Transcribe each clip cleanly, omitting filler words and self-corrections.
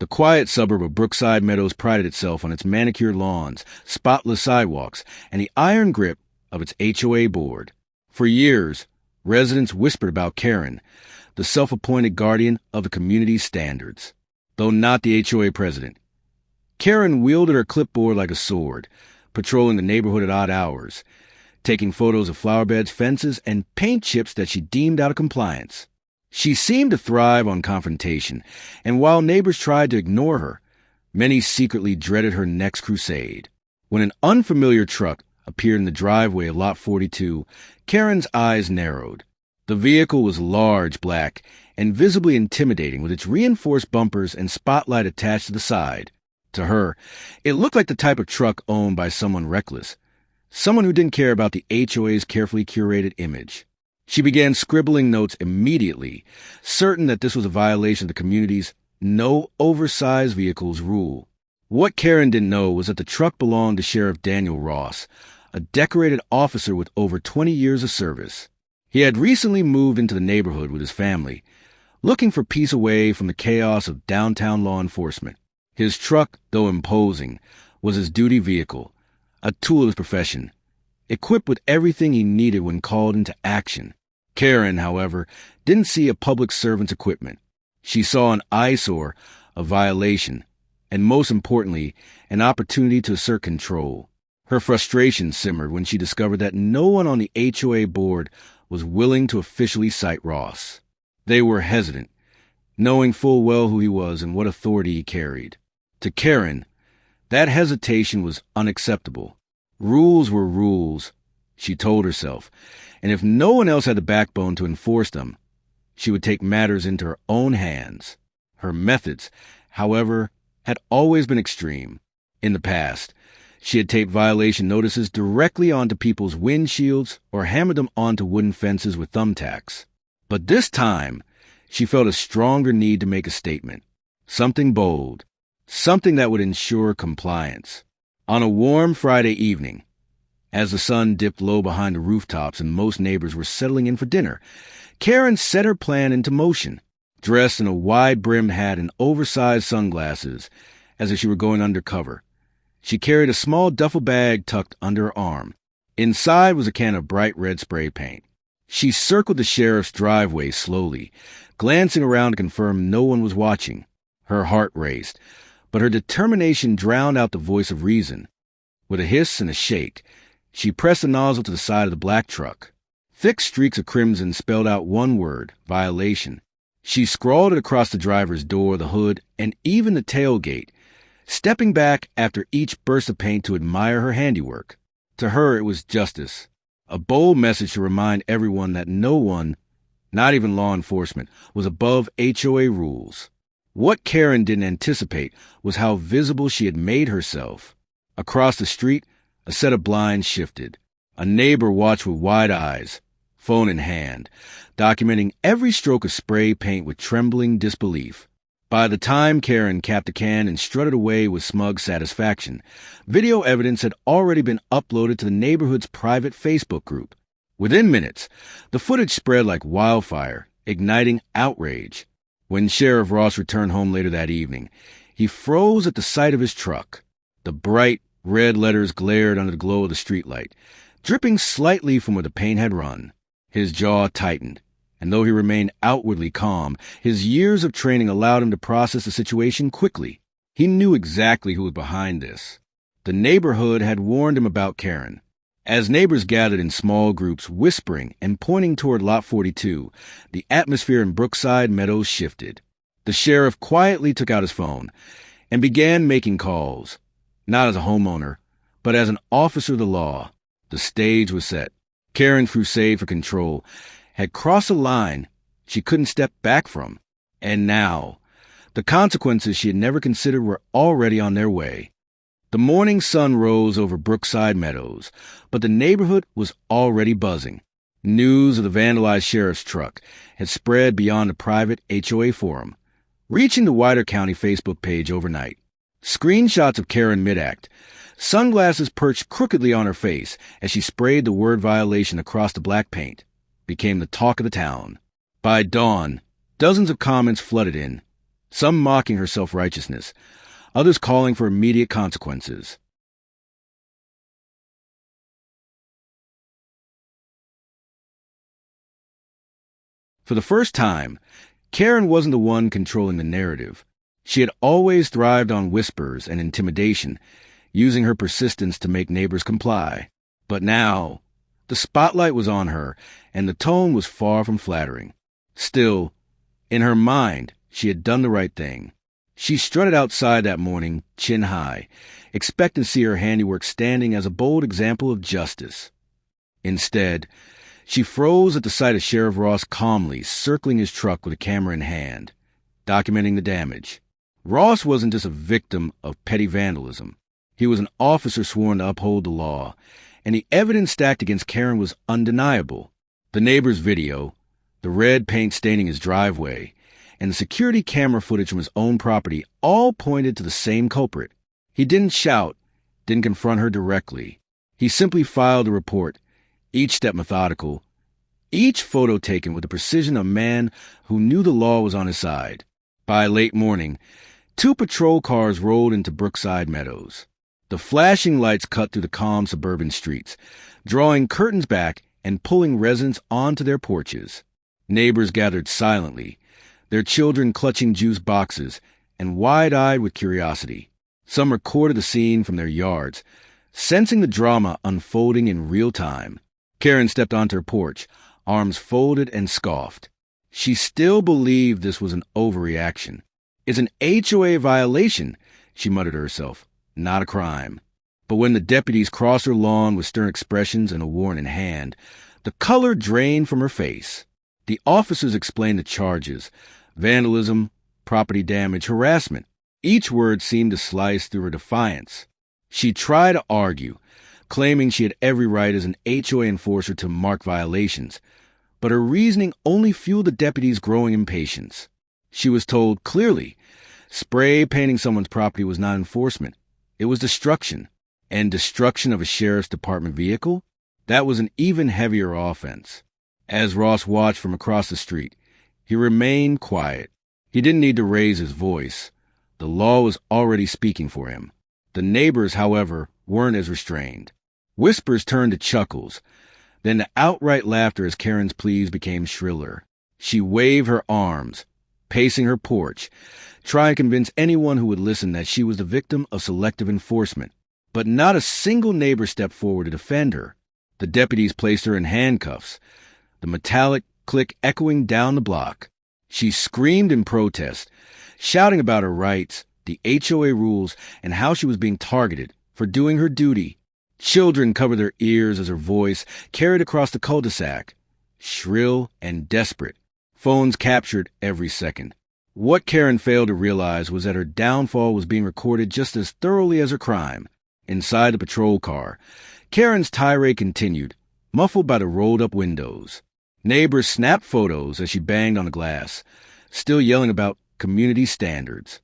The quiet suburb of Brookside Meadows prided itself on its manicured lawns, spotless sidewalks, and the iron grip of its HOA board. For years, residents whispered about Karen, the self-appointed guardian of the community's standards. Though not the HOA president, Karen wielded her clipboard like a sword, patrolling the neighborhood at odd hours, taking photos of flower beds, fences, and paint chips that she deemed out of compliance. She seemed to thrive on confrontation, and while neighbors tried to ignore her, many secretly dreaded her next crusade. When an unfamiliar truck appeared in the driveway of Lot 42, Karen's eyes narrowed. The vehicle was large, black, and visibly intimidating with its reinforced bumpers and spotlight attached to the side. To her, it looked like the type of truck owned by someone reckless, someone who didn't care about the HOA's carefully curated image. She began scribbling notes immediately, certain that this was a violation of the community's no oversized vehicles rule. What Karen didn't know was that the truck belonged to Sheriff Daniel Ross, a decorated officer with over 20 years of service. He had recently moved into the neighborhood with his family, looking for peace away from the chaos of downtown law enforcement. His truck, though imposing, was his duty vehicle, a tool of his profession, equipped with everything he needed when called into action. Karen, however, didn't see a public servant's equipment. She saw an eyesore, a violation, and most importantly, an opportunity to assert control. Her frustration simmered when she discovered that no one on the HOA board was willing to officially cite Ross. They were hesitant, knowing full well who he was and what authority he carried. To Karen, that hesitation was unacceptable. Rules were rules, she told herself, and if no one else had the backbone to enforce them, she would take matters into her own hands. Her methods, however, had always been extreme. In the past, she had taped violation notices directly onto people's windshields or hammered them onto wooden fences with thumbtacks. But this time, she felt a stronger need to make a statement. Something bold. Something that would ensure compliance. On a warm Friday evening, as the sun dipped low behind the rooftops and most neighbors were settling in for dinner, Karen set her plan into motion. Dressed in a wide-brimmed hat and oversized sunglasses, as if she were going undercover, she carried a small duffel bag tucked under her arm. Inside was a can of bright red spray paint. She circled the sheriff's driveway slowly, glancing around to confirm no one was watching. Her heart raced, but her determination drowned out the voice of reason. With a hiss and a shake, she pressed the nozzle to the side of the black truck. Thick streaks of crimson spelled out one word: violation. She scrawled it across the driver's door, the hood, and even the tailgate, stepping back after each burst of paint to admire her handiwork. To her, it was justice, a bold message to remind everyone that no one, not even law enforcement, was above HOA rules. What Karen didn't anticipate was how visible she had made herself. Across the street, a set of blinds shifted. A neighbor watched with wide eyes, phone in hand, documenting every stroke of spray paint with trembling disbelief. By the time Karen capped the can and strutted away with smug satisfaction, video evidence had already been uploaded to the neighborhood's private Facebook group. Within minutes, the footage spread like wildfire, igniting outrage. When Sheriff Ross returned home later that evening, he froze at the sight of his truck. The bright red letters glared under the glow of the streetlight, dripping slightly from where the paint had run. His jaw tightened, and though he remained outwardly calm, his years of training allowed him to process the situation quickly. He knew exactly who was behind this. The neighborhood had warned him about Karen. As neighbors gathered in small groups, whispering and pointing toward Lot 42, the atmosphere in Brookside Meadows shifted. The sheriff quietly took out his phone and began making calls, not as a homeowner, but as an officer of the law. The stage was set. Karen's crusade for control had crossed a line she couldn't step back from. And now, the consequences she had never considered were already on their way. The morning sun rose over Brookside Meadows, but the neighborhood was already buzzing. News of the vandalized sheriff's truck had spread beyond the private HOA forum, reaching the wider county Facebook page overnight. Screenshots of Karen mid-act, sunglasses perched crookedly on her face as she sprayed the word violation across the black paint, became the talk of the town. By dawn, dozens of comments flooded in, some mocking her self-righteousness, others calling for immediate consequences. For the first time, Karen wasn't the one controlling the narrative. She had always thrived on whispers and intimidation, using her persistence to make neighbors comply. But now, the spotlight was on her, and the tone was far from flattering. Still, in her mind, she had done the right thing. She strutted outside that morning, chin high, expecting to see her handiwork standing as a bold example of justice. Instead, she froze at the sight of Sheriff Ross calmly circling his truck with a camera in hand, documenting the damage. Ross wasn't just a victim of petty vandalism. He was an officer sworn to uphold the law, and the evidence stacked against Karen was undeniable. The neighbor's video, the red paint staining his driveway, and the security camera footage from his own property all pointed to the same culprit. He didn't shout, didn't confront her directly. He simply filed a report, each step methodical, each photo taken with the precision of a man who knew the law was on his side. By late morning, 2 patrol cars rolled into Brookside Meadows. The flashing lights cut through the calm suburban streets, drawing curtains back and pulling residents onto their porches. Neighbors gathered silently, their children clutching juice boxes and wide-eyed with curiosity. Some recorded the scene from their yards, sensing the drama unfolding in real time. Karen stepped onto her porch, arms folded, and scoffed. She still believed this was an overreaction. It's an HOA violation, she muttered to herself, not a crime. But when the deputies crossed her lawn with stern expressions and a warrant in hand, the color drained from her face. The officers explained the charges: vandalism, property damage, harassment. Each word seemed to slice through her defiance. She tried to argue, claiming she had every right as an HOA enforcer to mark violations, but her reasoning only fueled the deputies' growing impatience. She was told clearly, spray painting someone's property was not enforcement. It was destruction. And destruction of a sheriff's department vehicle? That was an even heavier offense. As Ross watched from across the street, he remained quiet. He didn't need to raise his voice. The law was already speaking for him. The neighbors, however, weren't as restrained. Whispers turned to chuckles, then to outright laughter as Karen's pleas became shriller. She waved her arms, pacing her porch, trying to convince anyone who would listen that she was the victim of selective enforcement. But not a single neighbor stepped forward to defend her. The deputies placed her in handcuffs, the metallic click echoing down the block. She screamed in protest, shouting about her rights, the HOA rules, and how she was being targeted for doing her duty. Children covered their ears as her voice carried across the cul-de-sac, shrill and desperate. Phones captured every second. What Karen failed to realize was that her downfall was being recorded just as thoroughly as her crime. Inside the patrol car, Karen's tirade continued, muffled by the rolled-up windows. Neighbors snapped photos as she banged on the glass, still yelling about community standards.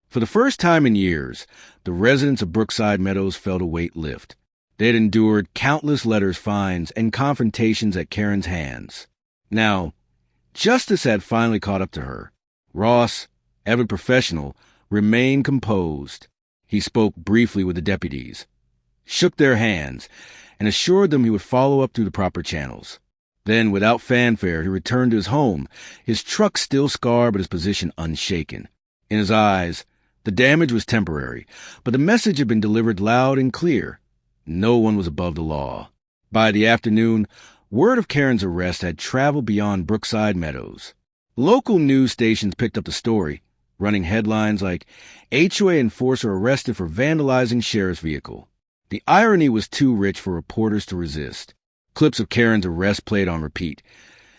For the first time in years, the residents of Brookside Meadows felt a weight lift. They had endured countless letters, fines, and confrontations at Karen's hands. Now, justice had finally caught up to her. Ross, ever professional, remained composed. He spoke briefly with the deputies, shook their hands, and assured them he would follow up through the proper channels. Then, without fanfare, he returned to his home, his truck still scarred but his position unshaken. In his eyes, the damage was temporary, but the message had been delivered loud and clear. No one was above the law. By the afternoon, word of Karen's arrest had traveled beyond Brookside Meadows. Local news stations picked up the story, running headlines like, HOA enforcer arrested for vandalizing sheriff's vehicle. The irony was too rich for reporters to resist. Clips of Karen's arrest played on repeat,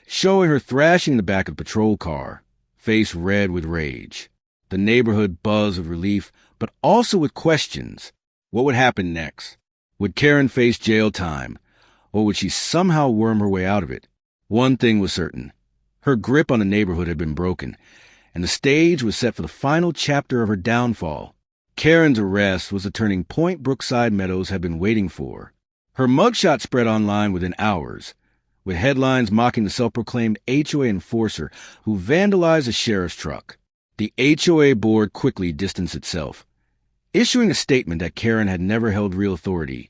showing her thrashing the back of the patrol car, face red with rage. The neighborhood buzzed with relief, but also with questions. What would happen next? Would Karen face jail time, or would she somehow worm her way out of it? One thing was certain. Her grip on the neighborhood had been broken, and the stage was set for the final chapter of her downfall. Karen's arrest was the turning point Brookside Meadows had been waiting for. Her mugshot spread online within hours, with headlines mocking the self-proclaimed HOA enforcer who vandalized a sheriff's truck. The HOA board quickly distanced itself, issuing a statement that Karen had never held real authority,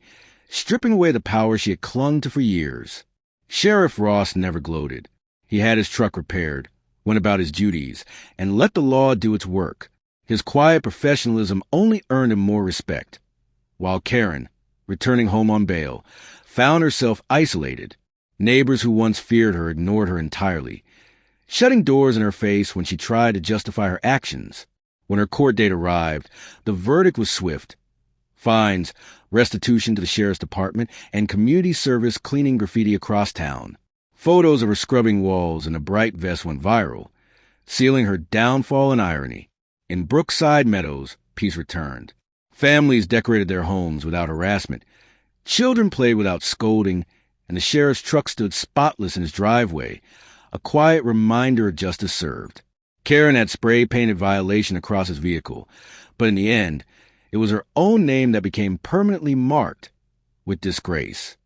stripping away the power she had clung to for years. Sheriff Ross never gloated. He had his truck repaired, went about his duties, and let the law do its work. His quiet professionalism only earned him more respect. While Karen, returning home on bail, found herself isolated. Neighbors who once feared her ignored her entirely, shutting doors in her face when she tried to justify her actions. When her court date arrived, the verdict was swift. Fines, restitution to the sheriff's department, and community service cleaning graffiti across town. Photos of her scrubbing walls in a bright vest went viral, sealing her downfall in irony. In Brookside Meadows, peace returned. Families decorated their homes without harassment. Children played without scolding, and the sheriff's truck stood spotless in his driveway, a quiet reminder of justice served. Karen had spray-painted violation across his vehicle, but in the end, it was her own name that became permanently marked with disgrace.